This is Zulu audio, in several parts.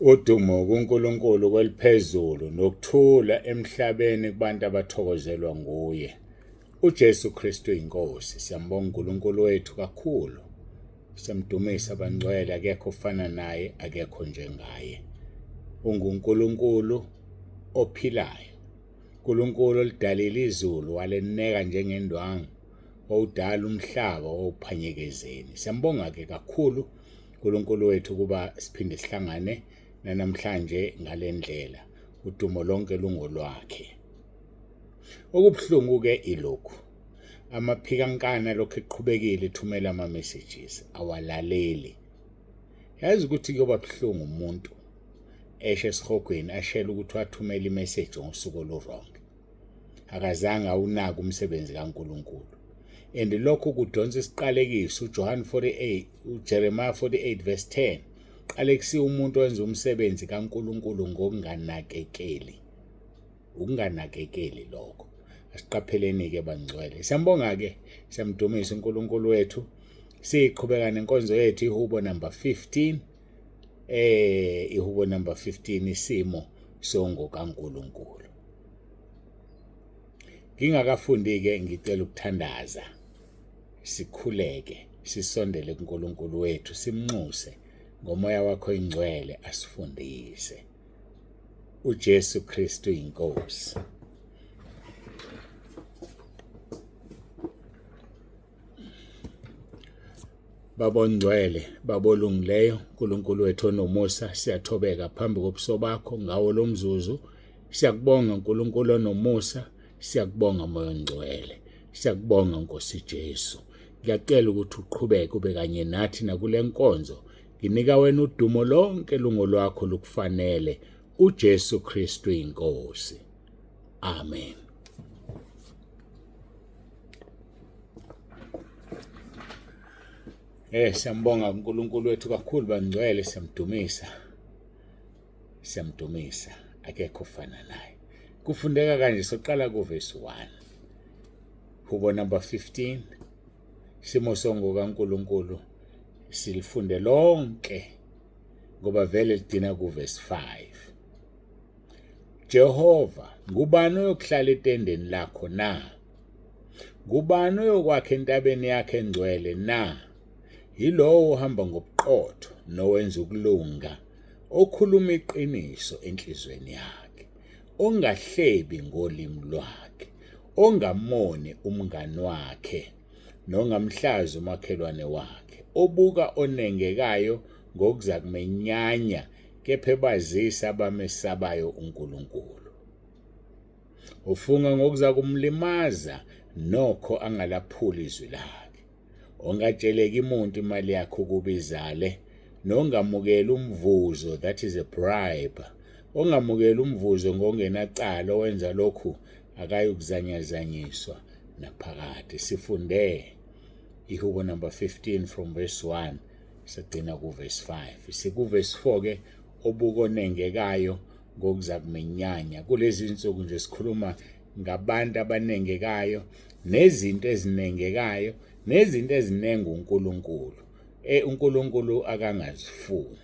Udumo kuNkulunkulu kweliphezulu nokuthula emhlabeni kubantu abathokozelwa nguye. uJesu Kristu inkosi. Siyambonga uNkulunkulu wethu kakhulu. Siyamdumisa abangcwele, akekho ofana naye, akekho njengaye. UnguNkulunkulu ophilayo. uNkulunkulu olidalile izulu waleneka njengendwangu, owudala umhlaba owuphanyekezeni. Siyambonga-ke kakhulu uNkulunkulu wethu kuba siphinde sihlangane namhlanje ngale ndlela. Udumo lonke lungolwakhe. Okubuhlungu-ke ilokhu, amaphikankana lokhu eqhubekile ethumela ama-messages awalaleli. Yazi ukuthi kuyoba buhlungu umuntu eshe esihogweni ashela ukuthi wathumela imessage ngosuku olu-wrong, akazange awunaka umsebenzi kaNkulunkulu. And lokhu kudonsa isiqalekiso uJeremiah 48 verse 10. Qalekiso umuntu wenza umsebenzi kaNkulunkulu ngokunganakekeli. Ukunganakekeli lokho. Asiqapheleni-ke bangcwele. Siyambonga-ke, siyamdumisa uNkulunkulu wethu. Siqhubeka nenkonzo yethu ihubo number 15. Ihubo number 15 isimo songokaNkulunkulu. Ngingakafundi-ke ngicela ukuthandaza. Sikhuleke, sisondele kuNkulunkulu wethu, simnxuse ngomoya wakho ingcwele asifundise. uJesu Kristu inkosi. Babongcwele, babolungileyo, uNkulunkulu wethu onomusa, siyathobeka phambi kobuso bakho ngawo lo mzuzu. Siyakubonga uNkulunkulu onomusa, siyakubonga moya ongcwele, siyakubonga Nkosi Jesu. Ngiyacela ukuthi uqhubeke ube kanye nathi nakule nkonzo. Nginika wena udumo lonke lungolwakho lukufanele. uJesu Kristu inkosi. Amen. Siyambonga uNkulunkulu wethu kakhulu bangcwele, siyamdumisa. Siyamdumisa, akekho ofana naye. Kufundeka kanje, soqala kuverse 1. Hubo number 15. Simo songokaNkulunkulu silifunde lonke ngoba vele ligcina kuverse 5. Jehova, ngubani oyokuhlala etendeni lakho na? Ngubani oyokwakha entabeni yakhe engcwele na? Yilowo ohamba ngobuqotho nowenza ukulunga, okhuluma iqiniso enhlizweni yakhe, ongahlebi ngolimi lwakhe, ongamoni umngani wakhe, nongamhlazi umakhelwane wakhe, obuka onengekayo ngokuzakumenyanya, kepha ebazisa abamesabayo uNkulunkulu. Ufunga ngokuzakumlimaza nokho angalaphuli izwi lakhe, ongatsheleki imuntu imali yakhe ukuba izale, nongamukela umvuzo, that is a bribe, ongamukela umvuzo ngongenacala, owenza lokhu akayukuzanyazanyiswa naphakade. Sifunde ihubo number 15 from verse 1 sagcina kuverse 5. Sikuverse 4-ke, obuka onengekayo ngokuzakumenyanya. Kulezi insuku nje sikhuluma ngabantu abanengekayo nezinto ezinengekayo nezinto ezinenga uNkulunkulu. uNkulunkulu akangazifuni.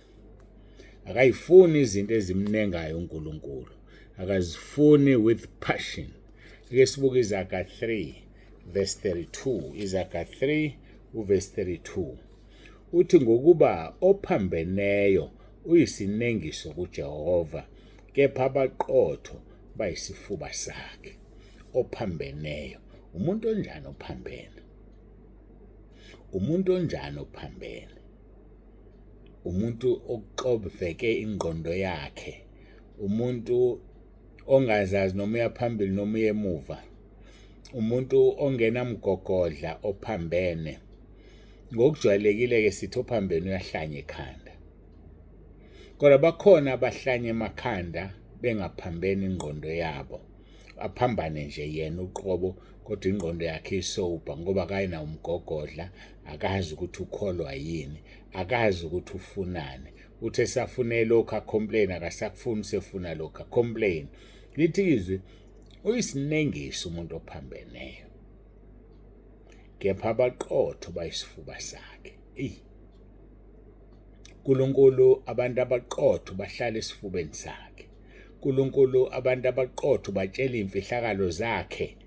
Akayifuni izinto ezimnengayo uNkulunkulu. Akazifuni with passion. Ake sibuke iZaga 3 verse 32. iZaga 3 uverse 32. Uthi ngokuba ophambeneyo uyisinengiso kuJehova, kepha abaqotho bayisifuba sakhe. Ophambeneyo. Umuntu onjani ophambene? Umuntu onjani ophambene? Umuntu oqobveke ingqondo yakhe. Umuntu ongazazi noma uya phambili noma uya emuva. Umuntu ongenamgogodla ophambene. Ngokujwayelekile-ke sithi ophambene uyahlanya ekhanda. Kodwa bakhona abahlanya emakhanda bengaphambene ingqondo yabo. Aphambane nje yena uqobo, kodwa ingqondo yakhe isoba ngoba akayina umgogodla, akazi ukuthi ukholwa yini, akazi ukuthi ufunani. Uthe esafune lokho acomplain, akasakufuni sefuna lokho acomplain. Lithi izwi uyisinengiso umuntu ophambeneyo, kepha abaqotho bayisifuba sakhe. uNkulunkulu abantu abaqotho bahlala esifubeni sakhe. uNkulunkulu abantu abaqotho batshela imfihlakalo zakhe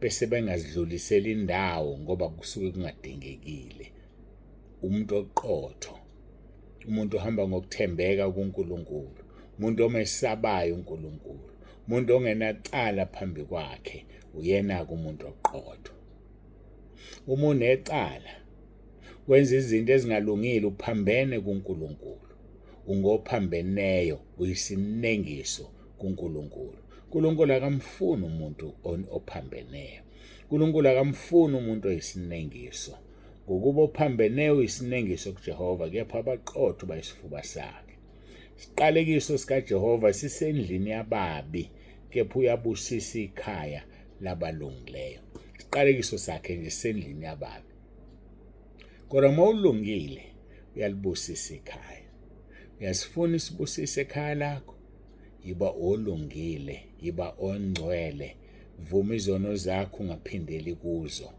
bese bengazidlulisela indawo ngoba kusuke kungadingekile. Umuntu oqotho, umuntu ohamba ngokuthembeka kuNkulunkulu, umuntu omesabayo uNkulunkulu, umuntu ongenacala phambi kwakhe, uyena-ke umuntu oqotho. Uma unecala wenza izinto ezingalungile uphambene kuNkulunkulu, ungophambeneyo, uyisinengiso kuNkulunkulu. uNkulunkulu akamfuni umuntu ophambeneyo. uNkulunkulu akamfuni umuntu oyisinengiso. Ngokuba ophambeneyo uyisinengiso kuJehova, kepha abaqotho bayisifuba sakhe. Isiqalekiso sikaJehova sisendlini yababi, kepha uyabusisa ikhaya labalungileyo. Isiqalekiso sakhe nje sisendlini yababi. Kodwa uma ulungile uyalibusisa ikhaya. Uyasifuna isibusise ekhaya lakho, yiba olungile, yiba ongcwele, vuma izono zakho ungaphindeli kuzo.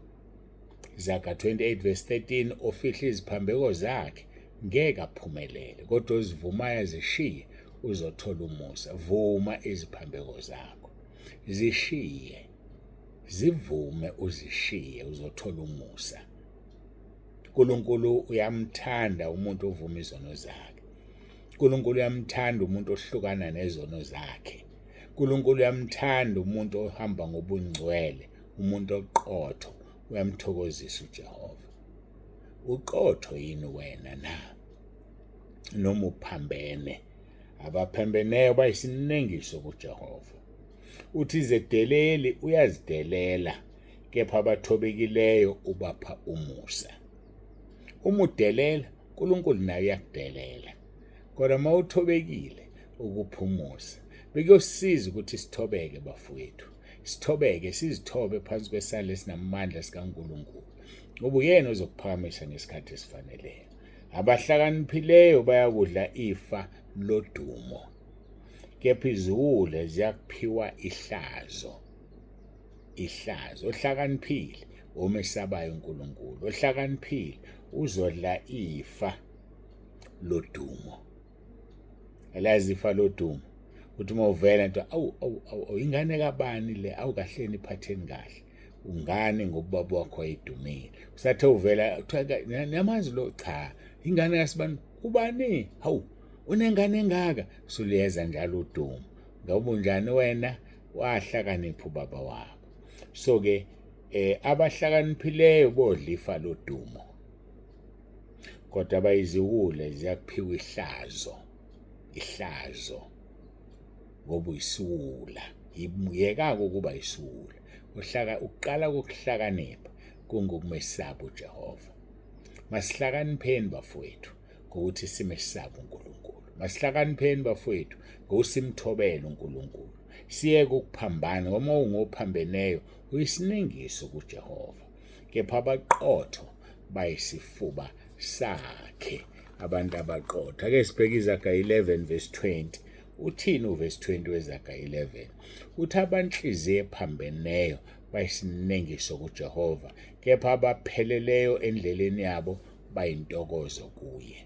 Izaga 28:13, ofihla iziphambeko zakhe ngeke aphumelele, kodwa ozivumayo azishiye uzothola umusa. Vuma iziphambeko zakho, zishiye, zivume uzishiye, uzothola umusa. uNkulunkulu uyamthanda umuntu ovuma izono zakhe. uNkulunkulu uyamthanda umuntu ohlukana nezono zakhe. uNkulunkulu uyamthanda umuntu ohamba ngobungcwele, umuntu oqotho. Uyamthokozisa uJehova. Uqotho yini wena na? Noma uphambene? Abaphambeneyo bayisinengiso kuJehova. Uthi izedeleli uyazidelela, kepha abathobekileyo ubapha umusa. Uma udelela, uNkulunkulu naye uyakudelela. Kodwa uma uthobekile ukupha umusa. Bekuyosiza ukuthi sithobeke bafowethu. Sithobeke, sizithobe phansi kwesandla esinamandla sikaNkulunkulu. Ngoba uyena ozokuphakamisa ngesikhathi esifaneleyo. Abahlakaniphileyo bayakudla ifa lodumo, kepha iziwula ziyakuphiwa ihlazo. Ihlazo. Ohlakaniphile omesabayo uNkulunkulu. Ohlakaniphile uzodla ifa lodumo. Alazi ifa lodumo. Uthi uma uvela nto ingane kabani le, kahleni iphatheni kahle. Ungane ngobaba wakho ayidumile. Usathe uvela namazi lo, cha, ingane kasibani, ubani? Unengane engaka? Suliyeza njalo udumo. Ngoba unjani wena? Wahlakanipha ubaba wakho. So ke abahlakaniphileyo bodla ifa lodumo, kodwa abayiziwula ziyakuphiwa ihlazo. Ihlazo ngoba uyisiwula. Yeka ukuba isiwula. Ukuqala kokuhlakanipha kungokumesaba uJehova. Masihlakanipheni bafowethu ngokuthi simesaba uNkulunkulu. Masihlakanipheni bafowethu ngokuthi simthobele uNkulunkulu. Siyeke ukuphambana, ngoba ungophambeneyo uyisinengiso kuJehova. Kepha abaqotho bayisifuba sakhe. Abantu abaqotho. Ake sibheke izaga 11:20. Uthini uverse 20 wezaga 11? Uthi abanhliziyo ephambeneyo bayisinengiso kuJehova, kepha abapheleleyo endleleni yabo bayintokozo kuye.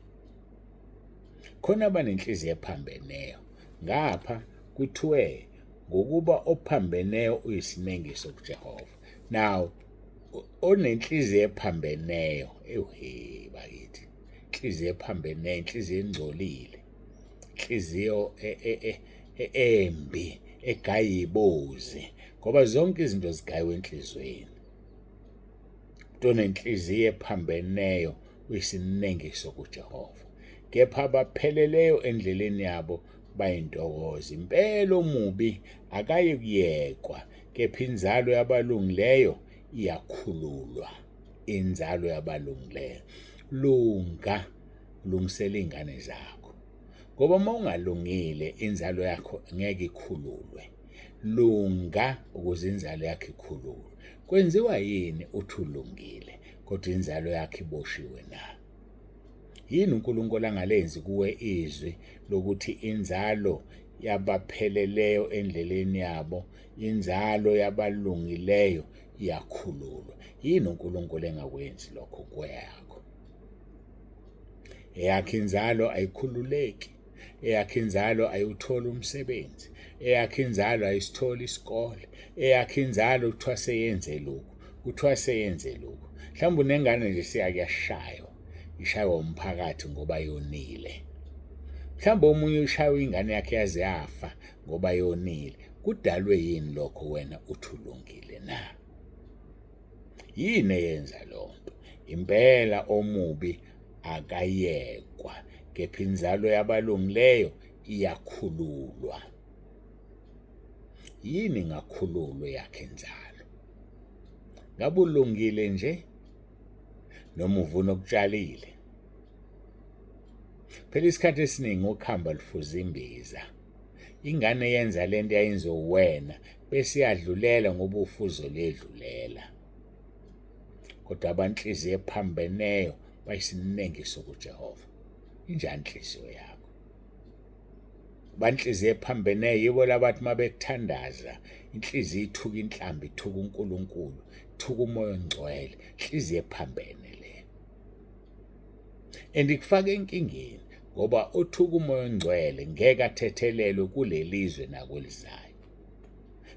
Khona abanenhliziyo ephambeneyo. Ngapha kuthiwe ngokuba ophambeneyo uyisinengiso kuJehova. Now onenhliziyo ephambeneyo, bakithi, inhliziyo ephambeneyo, inhliziyo engcolile, inhliziyo embi, egayibozi, ngoba zonke izinto zigayiwe enhlizweni. Onenhliziyo ephambeneyo uyisinengiso kuJehova, kepha abapheleleyo endleleni yabo bayintokozo. Impela omubi akayi kuyekwa, kepha inzalo yabalungileyo iyakhululwa. Inzalo yabalungileyo. Lungisela ingane zakho, ngoba uma ungalungile inzalo yakho ngeke ikhululwe. Lunga ukuze inzalo yakho ikhululwe. Kwenziwa yini uthi ulungile kodwa inzalo yakho iboshiwe na? Yini uNkulunkulu angalenzi kuwe izwi lokuthi inzalo yabapheleleyo endleleni yabo, inzalo yabalungileyo iyakhululwa? Yini uNkulunkulu engakwenzi lokho kweyakho? eyakhe inzalo ayikhululeki, eyakhe inzalo ayiwutholi umsebenzi, eyakhe inzalo ayisitholi isikole, eyakhe inzalo kuthiwa seyenze lokhu, kuthiwa seyenze lokhu. Mhlawumbe unengane nje siyakuyashaywa, ishaywa umphakathi ngoba yonile. Mhlawumbe omunye ushaywa ingane yakhe yaze yafa ngoba yonile. Kudalwe yini lokho wena uthulungile na? Yini eyenza lonto? Impela omubi akayekwa, kepha inzalo yabalungileyo iyakhululwa. Yini ngakhululo yakhe inzalo? Ngabe ulungile nje noma uvuna okutshalile? Phela isikhathi esiningi ukuhamba lifuza imbiza. Ingane yenza lento yayenza uwena bese iyadlulela ngoba ufuzo ledlulela. Kodwa abanhliziyo ephambeneyo bayisinengiso kuJehova. Injani inhliziyo yakho? Banhliziyo ephambeneyo yibo labathi mabekuthandaza inhliziyo ithuka inhlambi, ithuka uNkulunkulu, ithuka umoya ongcwele, inhliziyo ephambene le. Andikufake enkingeni ngoba uthuka umoya ongcwele ngeke athethelelwe kulelizwe nakwelizayo.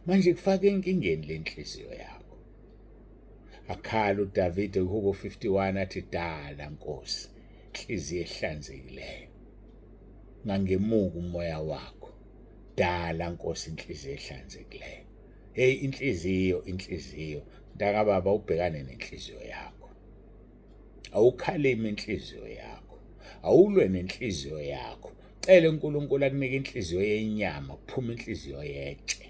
Manje kufake enkingeni lenhliziyo yakho. Akhala uDavide kuHubo 51 athi dala Nkosi inhliziyo ehlanzekileyo. Ngangemuka umoya wakho. Dala Nkosi inhliziyo ehlanzekileyo. Hey inhliziyo ntakababa ubhekane nenhliziyo yakho. Awukhalime inhliziyo yakho. Awulwe nenhliziyo yakho. Cela uNkulunkulu akunike inhliziyo yenyama, kuphume inhliziyo yetshe.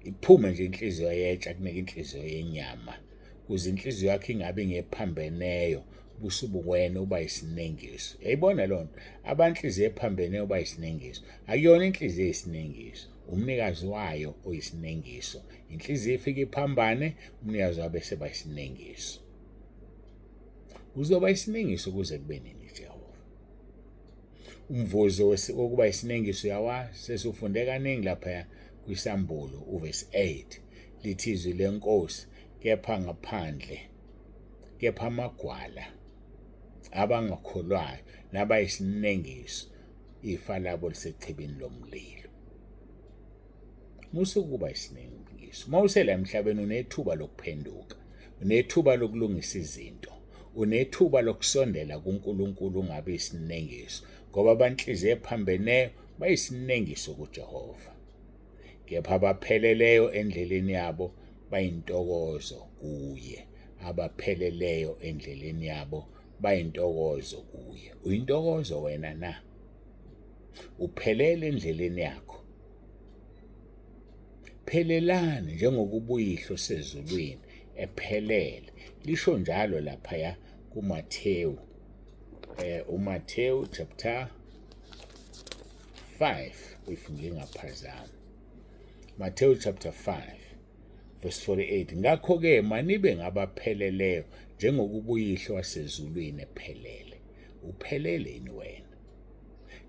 Iphume nje inhliziyo yetshe akunike inhliziyo yenyama. Kuze inhliziyo yakho ingabe ngephambeneyo, busubuwena uba isinengiso. Yayibona lonto? Abanhliziyo ephambeneyo uba isinengiso. Akuyona inhliziyo eyisinengiso. Umnikazi wayo oyisinengiso. Inhliziyo ifika iphambane, umnikazi wayo bese bayisinengiso. Uzoba isinengiso kuze kube nini Jehova? Umvuzo wokuba isinengiso yawazi sesifunde kaningi lapha kwisambulo uverse 8 lithi izwi lenkosi kepha ngaphandle, kepha amagwala abangakholwayo nabayisinengiso ifa labo lisechibini lomlilo. Musukuba isinengiso. Mawusela emhlabeni unethuba lokuphenduka, unethuba lokulungisa izinto, unethuba lokusondela kuNkulunkulu ungabe isinengiso, ngoba abanhliziyo ephambeneyo bayisinengiso kuJehova. Kepha abapheleleyo endleleni yabo bayintokozo kuye. Abapheleleyo endleleni yabo bayintokozo kuye. Uyintokozo wena na? Uphelele endleleni yakho. Phelelani njengokubuyihlo sezulwini ephelele. Lisho njalo lapha kuMathewu. uMathewu chapter 5 if ngingaphazami. Mathewu chapter 5 verse 48. Ngakho-ke manibe ngabapheleleyo njengokubuyihlo wasezulwini ephelele. Upheleleni wena?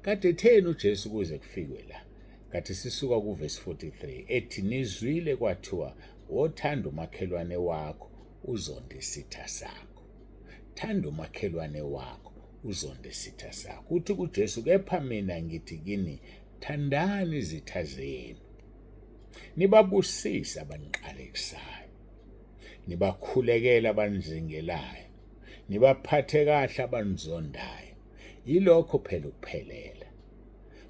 Kade etheni uJesu kuze kufikwe la? Kade sisuka kuverse 43 ethi nizwile kwathiwa wothanda umakhelwane wakho uzonde isitha sakho. Thanda umakhelwane wakho uzonde isitha sakho. Uthi kuJesu kepha mina ngithi kini thandani izitha zenu. Nibabusise abaniqalekisayo. Nibakhulekela abanizingelayo. Nibaphathe kahle abanizondayo. Yilokho phela ukuphelela.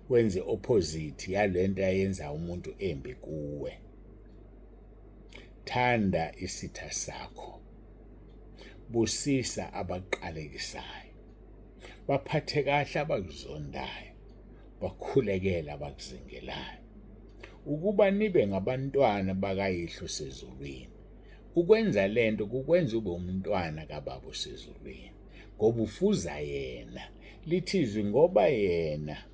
Wenze opposite yalento ayenza umuntu embi kuwe. Thanda isitha sakho. Busisa abaqalekisayo. Baphathe kahle abakuzondayo. Bakhulekela abakuzingelayo. Ukuba nibe ngabantwana bakayihlo sezulwini. Ukwenza lento kukwenza ube umntwana kaBaba osezulwini, ngoba ufuza yena. Lithizwi ngoba yena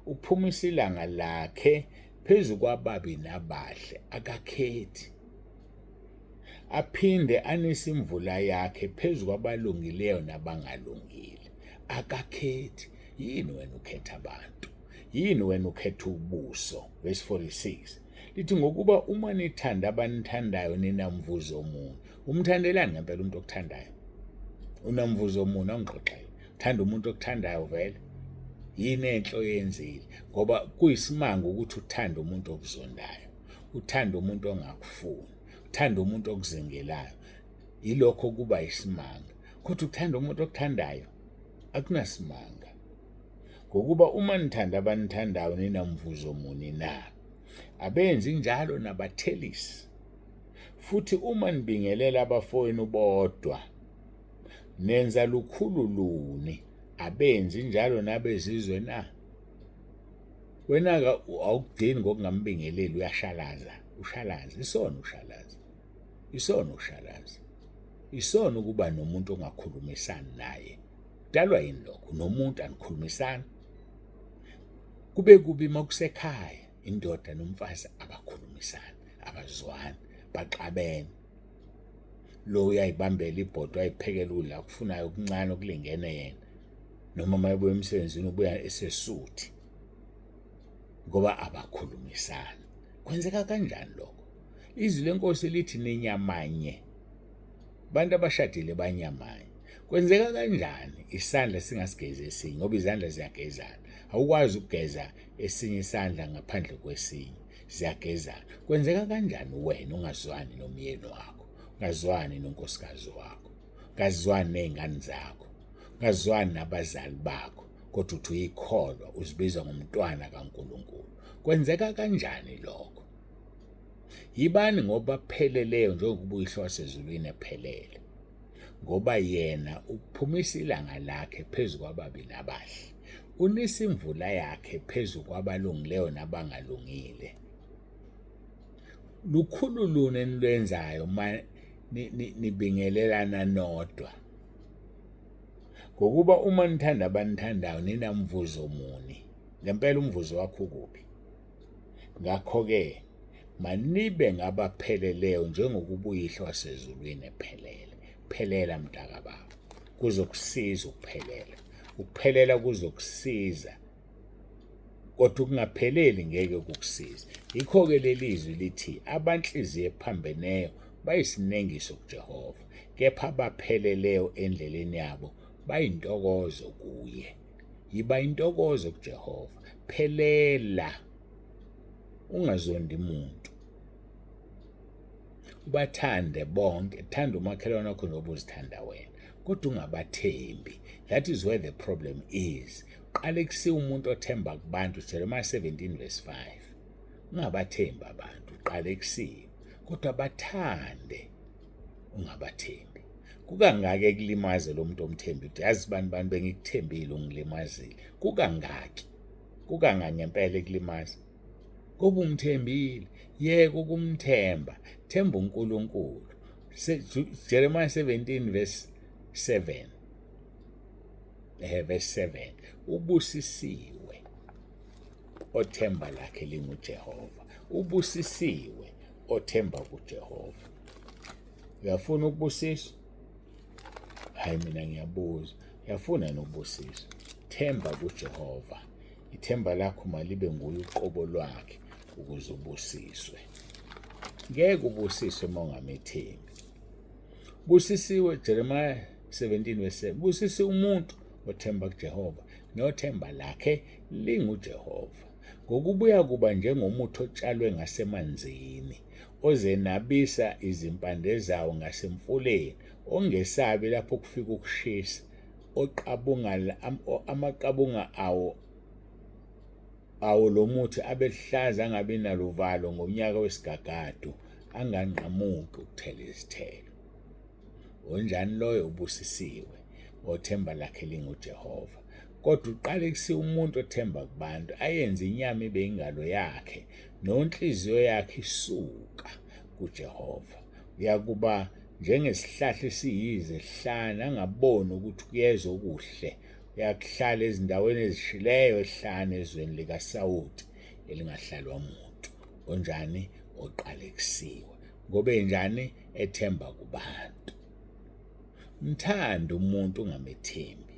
uphumisa ilanga lakhe phezu kwababi nabahle akakhethi. Aphinde anise imvula yakhe phezu kwabalungileyo nabangalungile akakhethi. Yini wena ukhetha abantu? Yini wena ukhetha ubuso? Verse 46 lithi ngokuba uma nithanda abanithandayo ninamvuzo omunye. Umthandelani ngempela umuntu okuthandayo? Unamvuzo omunye ongixoxele. Thanda umuntu okuthandayo vele. Yini enhlo yenzile? Ngoba kuyisimanga ukuthi uthanda umuntu okuzondayo, uthanda umuntu ongakufuni, uthanda umuntu okuzingelayo. Yilokho kuba isimanga. Kodwa uthanda umuntu okuthandayo akunasimanga. Ngokuba uma nithanda abanithandayo ninamvuzo muni na? Abenzi njalo nabathelisi. Futhi uma nibingelela abafowenu bodwa, nenza lukhulu luni. Abenzi njalo nabezizwe na? Wena awukudini ngokungambingeleli, uyashalaza, ushalaza. Isona ushalaza. Isona ushalaza. Isona ukuba nomuntu ongakhulumisani naye. Kudalwa yini lokho? Nomuntu anikhulumisani. Kube kubi makusekhaya indoda nomfazi abakhulumisani, abazwani, baxabene. Lo uyayibambela ibhodo ayiphekela udla kufunayo okuncane okulingene yena. Noma mayebuya emsebenzini ubuya esesuthi. Ngoba abakhulumisani. Kwenzeka kanjani lokho? Izwi lenkosi lithi ninyamanye. Abantu abashadile banyamanye. Kwenzeka kanjani isandla singasigezi esinye? Ngoba izandla ziyagezana. Awukwazi ukugeza esinye isandla ngaphandle kwesinye. Ziyagezana. Kwenzeka kanjani wena ungazwani nomyeni wakho? Ungazwani nonkosikazi wakho? Ungazwani nezingane zakho? Ungazwani nabazali bakho? Kodwa uthi uyikholwa, uzibiza ngomntwana kaNkulunkulu. Kwenzeka kanjani lokho? Yibani ngoba pheleleyo njengoba uyihlo wasezulwini ephelele. Ngoba yena uphumisa ilanga lakhe phezu kwababi nabahle. Unisa imvula yakhe phezu kwabalungileyo nabangalungile. Lukhulu luni enilwenzayo nibingelelana nodwa. Ngokuba uma nithanda abanithandayo ninamvuzo muni. Ngempela umvuzo wakho kuphi? Ngakho-ke manibe ngabapheleleyo njengokuba uyihlo wasezulwini ephelele. Phelela mntaka baba. Kuzokusiza ukuphelela. Ukuphelela kuzokusiza. Kodwa ukungapheleli ngeke kukusiza. Yikho-ke lelizwi lithi abanhliziyo ephambeneyo bayisinengiso kuJehova, kepha abapheleleyo endleleni yabo bayintokozo kuye. Yiba intokozo kuJehova. Phelela. Ungazondi umuntu. Ubathande bonke. Thanda umakhelwane wakho njengoba uzithanda wena. Kodwa ungabathembi. That is where the problem is. Qale kusiya umuntu othemba kubantu. Jeremiah 17:5. Ungabathembi abantu. Qale kusiya. Kodwa bathande. Ungabathembi. Kukangaki kulimaze lo muntu omthembi. Yazi bani bengikuthembile ungilimazile. Kukangaki. Kukangaki ngempela kulimaza. Ngoba umthembile. Yeke ukumthemba. Themba uNkulunkulu. Jeremiah 17:7. Verse 7. Ubusisiwe othemba lakhe linguJehova. Ubusisiwe othemba kuJehova. Uyafuna ukubusiswa? Hayi mina ngiyabuza. Uyafuna nokubusiswa? Themba kuJehova. Ithemba lakho malibe nguye uqobo lwakhe ukuze ubusiswe. Ngeke ubusiswe uma ungamethembi. Busisiwe Jeremiah 17:7. Busisiwe umuntu othemba kuJehova nothemba lakhe linguJehova. Ngokubuya kuba njengomuthi otshalwe ngasemanzini, ozenabisa izimpande zawo ngasemfuleni, ongesabi lapho kufika ukushisa, oqabunga amaqabunga awo lo muthi abehlaza angabi naluvalo ngomnyaka wesigagadu, anganqamuki ukuthela izithelo. Onjani loyo? Ubusisiwe othemba lakhe linguJehova. Kodwa uqale kusiya umuntu othemba kubantu, ayenze inyama ibe ingalo yakhe, nonhliziyo yakhe isuka kuJehova. Uyakuba njengesihlahla esiyize hlana, angaboni ukuthi kuyeza okuhle. Uyakuhlala ezindaweni ezishileyo ehlane ezweni likaSawudi elingahlalwa muntu. Onjani? Oqale kusiwe. Ngoba enjani? Ethemba kubantu. Mthanda umuntu ungamethembi.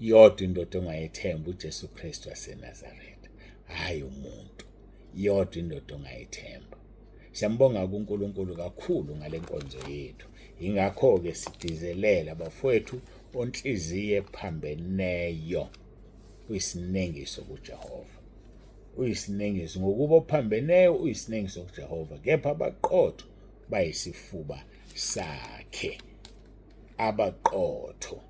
Yodwa indoda ongayethemba uJesu Kristu waseNazaretha. Hayi umuntu. Yodwa indoda ongayethemba. Siyambonga kuNkulunkulu kakhulu ngale nkonzo yethu. Ingakho-ke sidizelela abafowethu onhliziyo ephambeneyo uyisinengiso kuJehova. Uyisinengiso ngokuba ophambeneyo uyisinengiso kuJehova, kepha abaqotho bayisifuba sakhe. Abaqotho,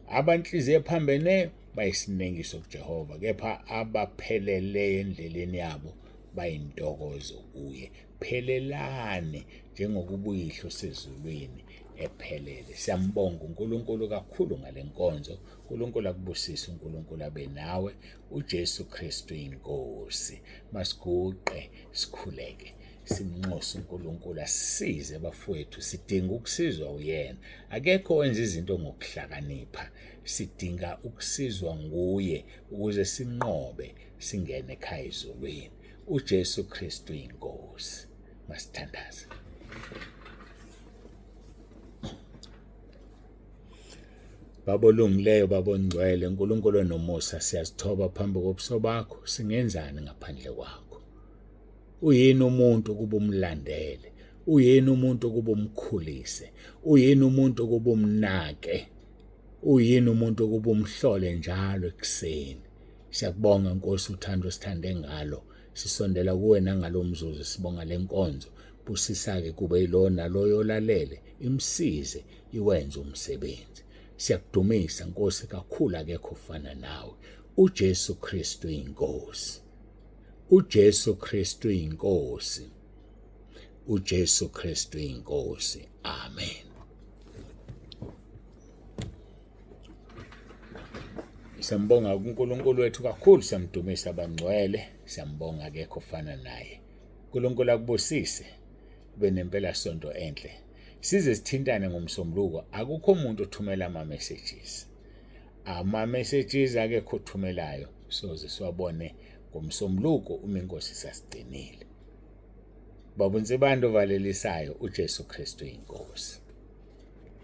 abanhliziyo ephambeneyo bayisinengiso kuJehova, kepha abapheleleyo endleleni yabo bayintokozo kuye. Phelelane njengokuba uyihlo sezulwini ephelele. Siyambonga uNkulunkulu kakhulu ngale nkonzo. uNkulunkulu akubusise, uNkulunkulu abe nawe. uJesu Kristu inkosi. Masiguqe sikhuleke simnxuse uNkulunkulu asisize bafowethu. Sidinga ukusizwa uyena. Akekho wenza izinto ngokuhlakanipha. Sidinga ukusizwa nguye ukuze sinqobe singene ekhaya ezulwini. uJesu Kristu inkosi. Masithandaze. Baba olungileyo, Baba ongcwele, uNkulunkulu onomusa, siyazithoba phambi kobuso bakho. Singenzani ngaphandle kwakho? Uyini umuntu ukuba umlandele? Uyini umuntu ukuba umkhulise? Uyini umuntu ukuba umnake? Uyini umuntu ukuba umhlole njalo ekuseni? Siyakubonga Nkosi uthando osithande ngalo. Sisondela kuwe nangalo mzuzu, sibonga lenkonzo. Busisa-ke kube yilo naloyo olalele, imsize iwenze umsebenzi. Siyakudumisa Nkosi, kakhulu akekho ufana nawe. uJesu Kristu inkosi. uJesu Kristu inkosi. uJesu Kristu inkosi. Amen. Siyambonga uNkulunkulu wethu kakhulu, siyamdumisa abangcwele, siyambonga akekho ofana naye. uNkulunkulu akubusise, ube nempela sonto enhle. Size sithintane ngomsombuluko. Akukho umuntu othumela ama-messages. Ama-messages akekho othumelayo. Soze siwabone ngomsombuluko uma inkosi sasigcinile. Baba uNsibando ovalelisayo, uJesu Kristu inkosi.